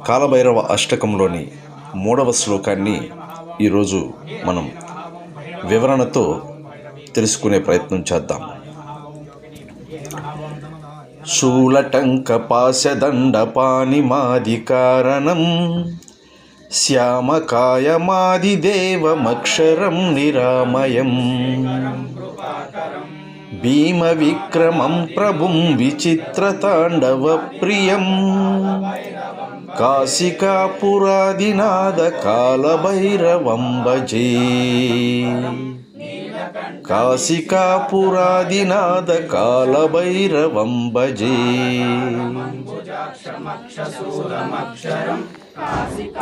కాలభైరవ అష్టకంలోని 3వ శ్లోకాన్ని ఈరోజు మనం వివరణతో తెలుసుకునే ప్రయత్నం చేద్దాం. శూలటంక పాశదండపాణిమాది కారణం శ్యామకాయమాది దేవమక్షరం నిరామయం భీమ విక్రమం ప్రభుం విచిత్రతాండవ ప్రియం కాశికాపురాదినాద కాలభైరవం భజే. కాశికాపురాదినాద కాలభైరవం భజే.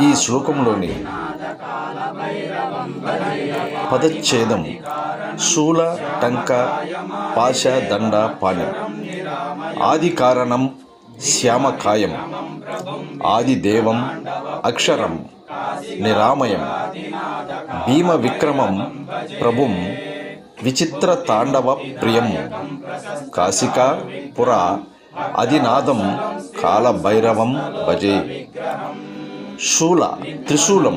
ఈ శ్లోకంలోని పదచ్ఛేదం శూల టంక పాశ దండ పాణి. ఆది కారణం శ్యామకాయం, ఆది దేవం అక్షరం నిరామయం, భీమ విక్రమం ప్రభుం విచిత్ర తాండవ ప్రియం కాశికా పుర అదినాదం కాలభైరవం భజే. శూల త్రిశూలం.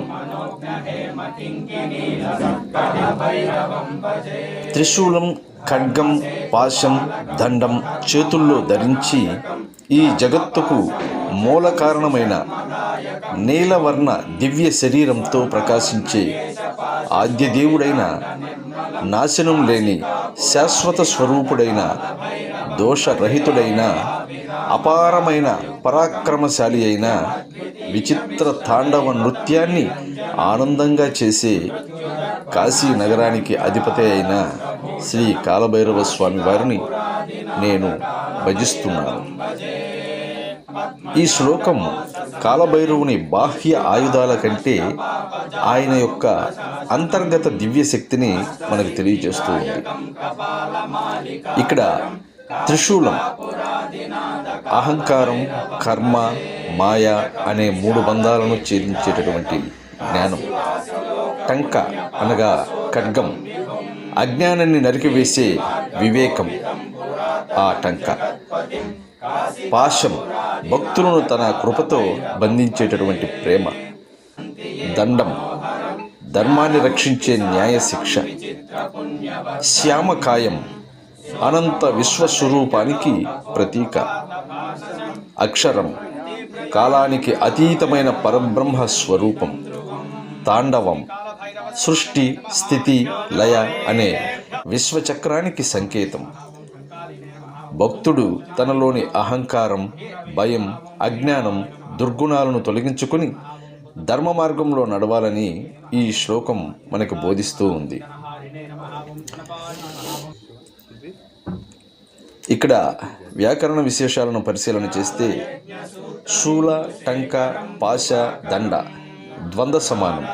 త్రిశూలం ఖడ్గం పాశం దండం చేతుల్లో ధరించి ఈ జగత్తుకు మూల కారణమైన నీలవర్ణ దివ్య శరీరంతో ప్రకాశించే ఆద్యదేవుడైన నాశనం లేని శాశ్వత స్వరూపుడైన దోషరహితుడైన అపారమైన పరాక్రమశాలి అయిన విచిత్ర తాండవ నృత్యాన్ని ఆనందంగా చేసే కాశీ నగరానికి అధిపతి అయిన శ్రీ కాలభైరవ స్వామి వారిని నేను భజిస్తున్నాను. ఈ శ్లోకం కాలభైరవుని బాహ్య ఆయుధాల కంటే ఆయన యొక్క అంతర్గత దివ్య శక్తిని మనకు తెలియజేస్తూ ఉంది. ఇక్కడ త్రిశూలం అహంకారం, కర్మ, మాయ అనే 3 బంధాలను ఛేదించేటటువంటి జ్ఞానం. టంక అనగా ఖడ్గం, అజ్ఞానాన్ని నరికివేసే వివేకం ఆ టంక. పాశం భక్తులను తన కృపతో బంధించేటటువంటి ప్రేమ. దండం ధర్మాన్ని రక్షించే న్యాయ శిక్ష. శ్యామకాయం అనంత విశ్వస్వరూపానికి ప్రతీక. అక్షరం కాలానికి అతీతమైన పరబ్రహ్మ స్వరూపం. తాండవం సృష్టి స్థితి లయ అనే విశ్వచక్రానికి సంకేతం. భక్తుడు తనలోని అహంకారం, భయం, అజ్ఞానం, దుర్గుణాలను తొలగించుకుని ధర్మ మార్గంలో నడవాలని ఈ శ్లోకం మనకు బోధిస్తూ ఉంది. ఇక్కడ వ్యాకరణ విశేషాలను పరిశీలన చేస్తే శూల టంక పాశ దండ ద్వంద్వ సమానం.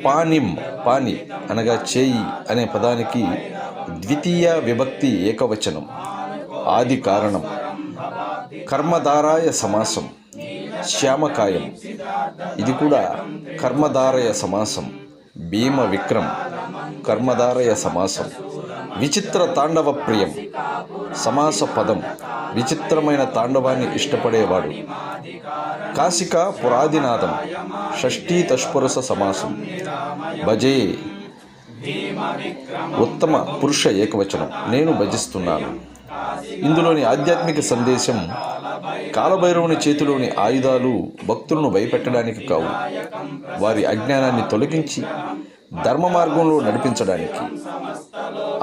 పాణిం పాణి అనగా చేయి అనే పదానికి ద్వితీయ విభక్తి ఏకవచనం. ఆది కారణం కర్మధారాయ సమాసం. శ్యామకాయం ఇది కూడా కర్మధారయ సమాసం. భీమ విక్రమ్ కర్మధారయ సమాసం. విచిత్ర తాండవ ప్రియం సమాస పదం. విచిత్రమైన తాండవాన్ని ఇష్టపడేవాడు. కాశిక పురాదినాదం షష్ఠీ తష్పురుష సమాసం. భజే ఉత్తమ పురుష ఏకవచనం. నేను భజిస్తున్నాను. ఇందులోని ఆధ్యాత్మిక సందేశం కాలభైరవుని చేతిలోని ఆయుధాలు భక్తులను భయపెట్టడానికి కావు, వారి అజ్ఞానాన్ని తొలగించి ధర్మ మార్గంలో నడిపించడానికి.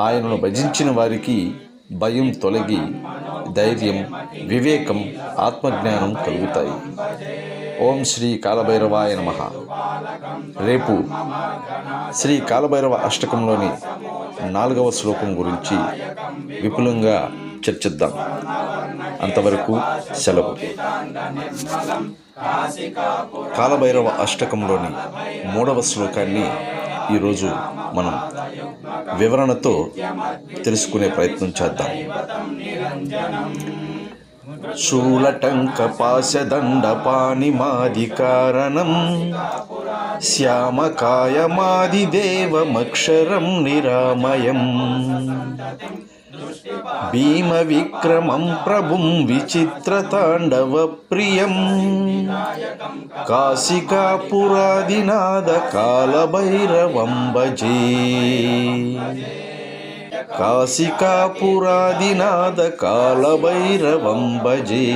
ఆయనను భజించిన వారికి భయం తొలగి ధైర్యం, వివేకం, ఆత్మజ్ఞానం కలుగుతాయి. ఓం శ్రీ కాలభైరవాయ నమః. రేపు శ్రీ కాలభైరవ అష్టకంలోని 4వ శ్లోకం గురించి విపులంగా చర్చిద్దాం. అంతవరకు సెలవు. కాలభైరవ అష్టకంలోని 3వ శ్లోకాన్ని ఈరోజు మనం వివరణతో తెలుసుకునే ప్రయత్నం చేద్దాం. శూలటంక పాశదండపాణిమాది కారణం శ్యామకాయమాది దేవమక్షరం నిరామయం భీమ విక్రమం ప్రభుం విచిత్రతాండవ ప్రియం కాశికాపురాదినాద కాలభైరవం భజే కాశికాపురాదినాద కాలభైరవం భజే.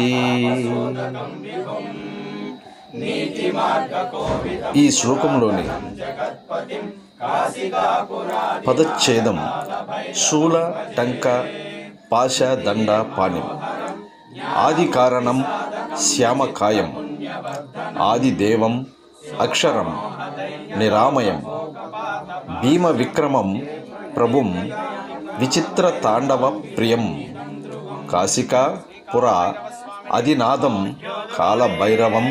ఈ శ్లోకంలోని పదచ్ఛేదం శూల టంక పాశ దండ పాణిం. ఆది కారణం శ్యామకాయం, ఆది దేవం అక్షరం నిరామయం, భీమ విక్రమం ప్రభుం విచిత్ర తాండవ ప్రియం కాశికా పుర అదినాదం కాలభైరవం